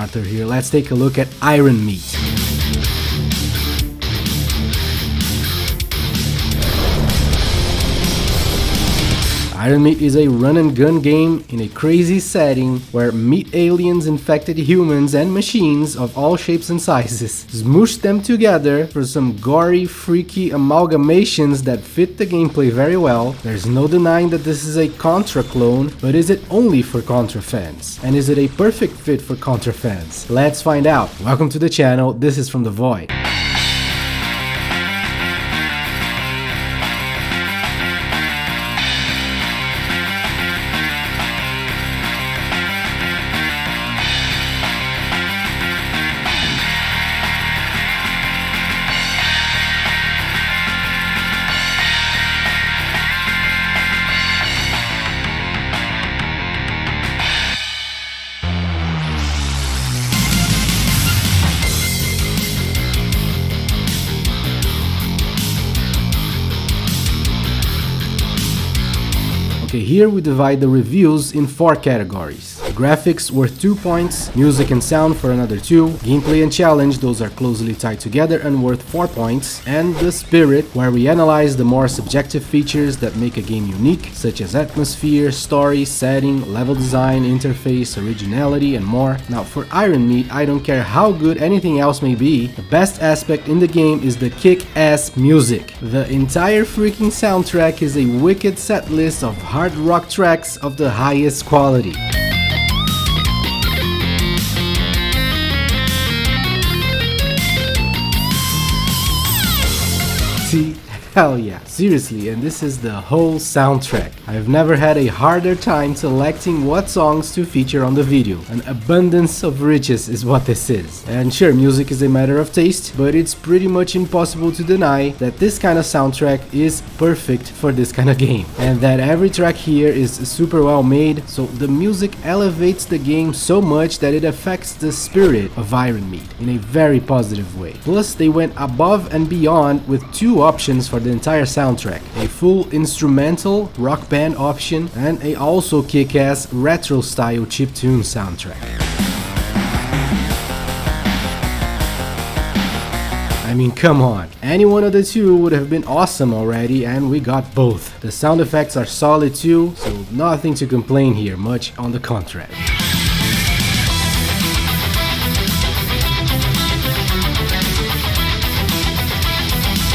Arthur here. Let's take a look at Iron Meat. Iron Meat is a run-and-gun game in a crazy setting where meat aliens infected humans and machines of all shapes and sizes, smoosh them together for some gory, freaky amalgamations that fit the gameplay very well. There's no denying that this is a Contra clone, but is it only for Contra fans? And is it a perfect fit for Contra fans? Let's find out. Welcome to the channel, this is From the Void. Okay, here we divide the reviews in 4 categories. Graphics worth 2 points, music and sound for another 2, gameplay and challenge, those are closely tied together and worth 4 points, and the spirit, where we analyze the more subjective features that make a game unique, such as atmosphere, story, setting, level design, interface, originality, and more. Now for Iron Meat, I don't care how good anything else may be, the best aspect in the game is the kick-ass music. The entire freaking soundtrack is a wicked set list of hard rock tracks of the highest quality. See? Hell yeah, seriously, and this is the whole soundtrack. I've never had a harder time selecting what songs to feature on the video. An abundance of riches is what this is. And sure, music is a matter of taste, but it's pretty much impossible to deny that this kind of soundtrack is perfect for this kind of game. And that every track here is super well made, so the music elevates the game so much that it affects the spirit of Iron Meat in a very positive way. Plus, they went above and beyond with 2 options for the entire soundtrack, a full instrumental rock band option and a also kick-ass retro style chiptune soundtrack. I mean, come on, any one of the 2 would have been awesome already, and we got both. The sound effects are solid too, so nothing to complain here, much on the contrary.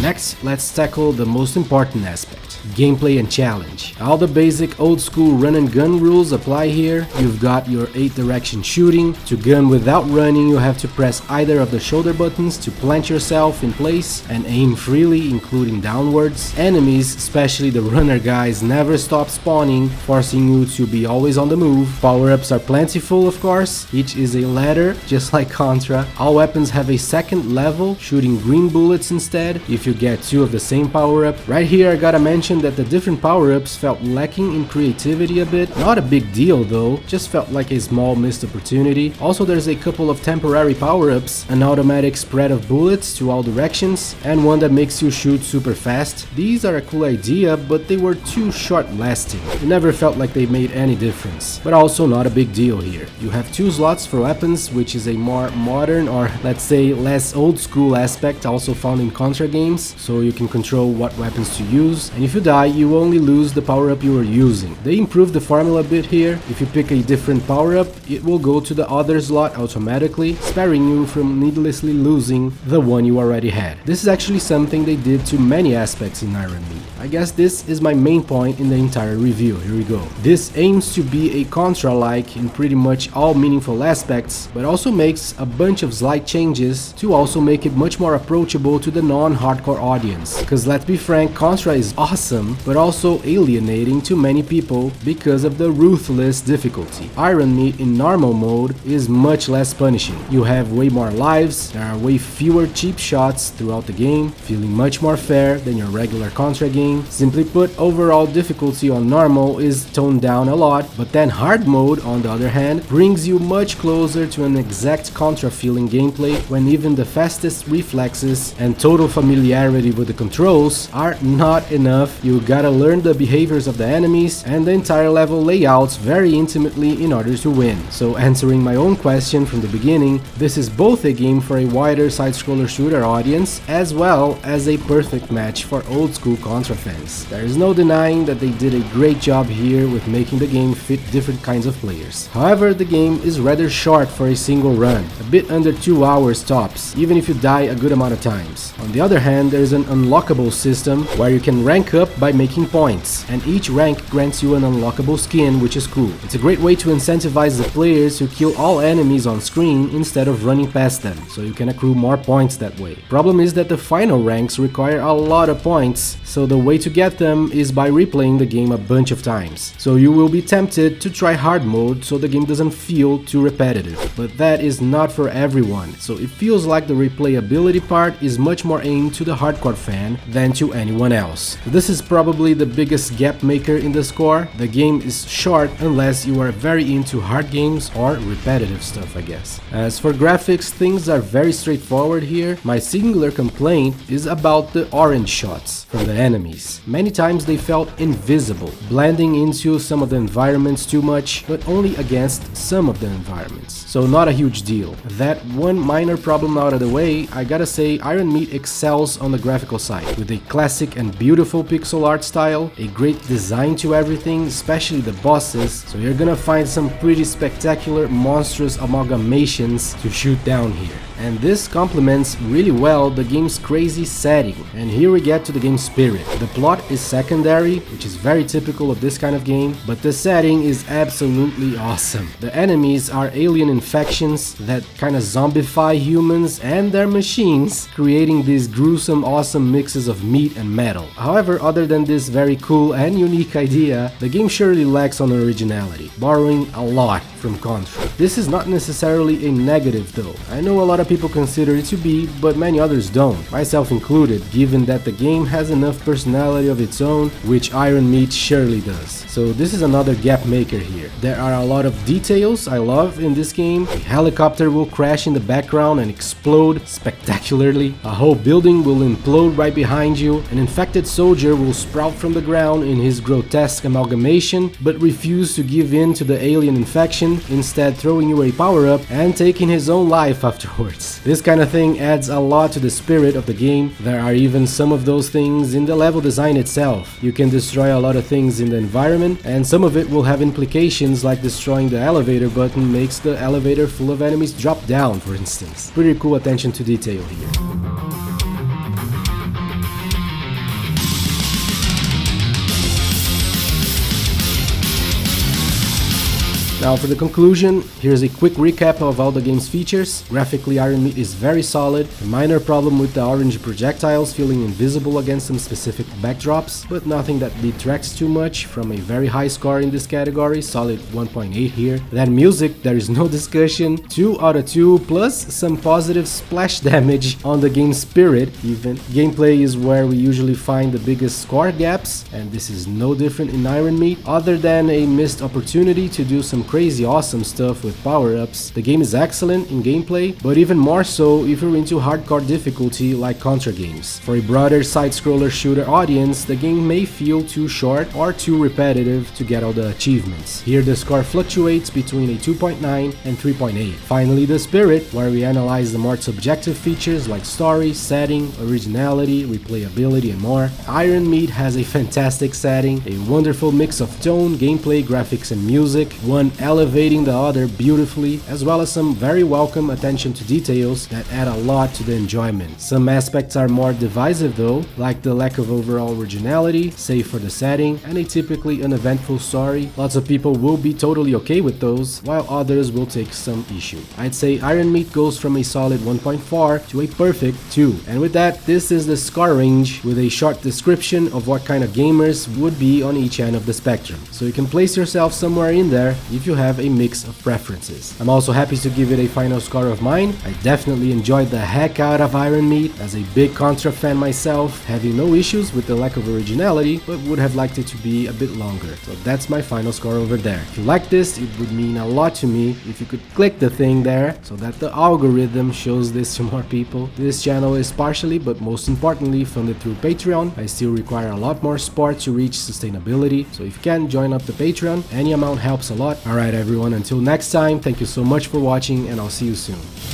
Next, let's tackle the most important aspect, gameplay and challenge. All the basic old school run and gun rules apply here. You've got your 8 direction shooting. To gun without running, you have to press either of the shoulder buttons to plant yourself in place and aim freely, including downwards. Enemies, especially the runner guys, never stop spawning, forcing you to be always on the move. Power-ups are plentiful, of course. Each is a ladder, just like Contra. All weapons have a second level, shooting green bullets instead if you get 2 of the same power-up. Right here I gotta mention that the different power-ups felt lacking in creativity a bit. Not a big deal though, just felt like a small missed opportunity. Also there's a couple of temporary power-ups, an automatic spread of bullets to all directions, and one that makes you shoot super fast. These are a cool idea, but they were too short-lasting. It never felt like they made any difference, but also not a big deal here. You have 2 slots for weapons, which is a more modern, or let's say less old-school aspect also found in Contra games, so you can control what weapons to use, and if you die, you only lose the power-up you were using. They improved the formula a bit here. If you pick a different power-up, it will go to the other slot automatically, sparing you from needlessly losing the one you already had. This is actually something they did to many aspects in Iron Meat. I guess this is my main point in the entire review. Here we go. This aims to be a Contra-like in pretty much all meaningful aspects, but also makes a bunch of slight changes to also make it much more approachable to the non-hardcore audience. Because let's be frank, Contra is awesome, but also alienating to many people because of the ruthless difficulty. Iron Meat in normal mode is much less punishing. You have way more lives, there are way fewer cheap shots throughout the game, feeling much more fair than your regular Contra game. Simply put, overall difficulty on normal is toned down a lot, but then hard mode, on the other hand, brings you much closer to an exact Contra feeling gameplay when even the fastest reflexes and total familiarity familiarity with the controls are not enough. You gotta learn the behaviors of the enemies and the entire level layouts very intimately in order to win. So answering my own question from the beginning, this is both a game for a wider side-scroller shooter audience as well as a perfect match for old-school Contra fans. There is no denying that they did a great job here with making the game fit different kinds of players. However, the game is rather short for a single run, a bit under 2 hours tops, even if you die a good amount of times. On the other hand, there is an unlockable system where you can rank up by making points, and each rank grants you an unlockable skin, which is cool. It's a great way to incentivize the players to kill all enemies on screen instead of running past them, so you can accrue more points that way. Problem is that the final ranks require a lot of points, so the way to get them is by replaying the game a bunch of times. So you will be tempted to try hard mode so the game doesn't feel too repetitive, but that is not for everyone, so it feels like the replayability part is much more aimed to the hardcore fan than to anyone else. This is probably the biggest gap maker in the score. The game is short unless you are very into hard games or repetitive stuff, I guess. As for graphics, things are very straightforward here. My singular complaint is about the orange shots from the enemies. Many times they felt invisible, blending into some of the environments too much, but only against some of the environments. So not a huge deal. That one minor problem out of the way, I gotta say Iron Meat excels on the graphical side, with a classic and beautiful pixel art style, a great design to everything, especially the bosses, so you're gonna find some pretty spectacular, monstrous amalgamations to shoot down here. And this complements really well the game's crazy setting. And here we get to the game's spirit. The plot is secondary, which is very typical of this kind of game, but the setting is absolutely awesome. The enemies are alien infections that kind of zombify humans and their machines, creating these gruesome, awesome mixes of meat and metal. However, other than this very cool and unique idea, the game surely lacks on originality, borrowing a lot from Contra. This is not necessarily a negative though. I know a lot of people consider it to be, but many others don't, myself included, given that the game has enough personality of its own, which Iron Meat surely does. So this is another gap maker here. There are a lot of details I love in this game. A helicopter will crash in the background and explode spectacularly. A whole building will implode right behind you. An infected soldier will sprout from the ground in his grotesque amalgamation, but refuse to give in to the alien infection, instead throwing you a power-up and taking his own life afterwards. This kind of thing adds a lot to the spirit of the game. There are even some of those things in the level design itself. You can destroy a lot of things in the environment, and some of it will have implications, like destroying the elevator button makes the elevator full of enemies drop down, for instance. Pretty cool attention to detail here. Now for the conclusion, here's a quick recap of all the game's features. Graphically, Iron Meat is very solid. A minor problem with the orange projectiles feeling invisible against some specific backdrops, but nothing that detracts too much from a very high score in this category, solid 1.8 here. That music, there is no discussion, 2 out of 2, plus some positive splash damage on the game's spirit even. Gameplay is where we usually find the biggest score gaps, and this is no different in Iron Meat, other than a missed opportunity to do some crazy awesome stuff with power-ups. The game is excellent in gameplay, but even more so if you're into hardcore difficulty like Contra games. For a broader side-scroller shooter audience, the game may feel too short or too repetitive to get all the achievements. Here the score fluctuates between a 2.9 and 3.8. Finally, the spirit, where we analyze the more subjective features like story, setting, originality, replayability, and more. Iron Meat has a fantastic setting, a wonderful mix of tone, gameplay, graphics, and music, one elevating the other beautifully, as well as some very welcome attention to details that add a lot to the enjoyment. Some aspects are more divisive though, like the lack of overall originality, save for the setting, and a typically uneventful story. Lots of people will be totally okay with those, while others will take some issue. I'd say Iron Meat goes from a solid 1.4 to a perfect 2. And with that, this is the score range with a short description of what kind of gamers would be on each end of the spectrum. So you can place yourself somewhere in there if you you have a mix of preferences. I'm also happy to give it a final score of mine. I definitely enjoyed the heck out of Iron Meat. As a big Contra fan myself, having no issues with the lack of originality, but would have liked it to be a bit longer. So that's my final score over there. If you like this, it would mean a lot to me if you could click the thing there so that the algorithm shows this to more people. This channel is partially, but most importantly, funded through Patreon. I still require a lot more support to reach sustainability, so if you can join up the Patreon, any amount helps a lot. Alright everyone, until next time, thank you so much for watching and I'll see you soon.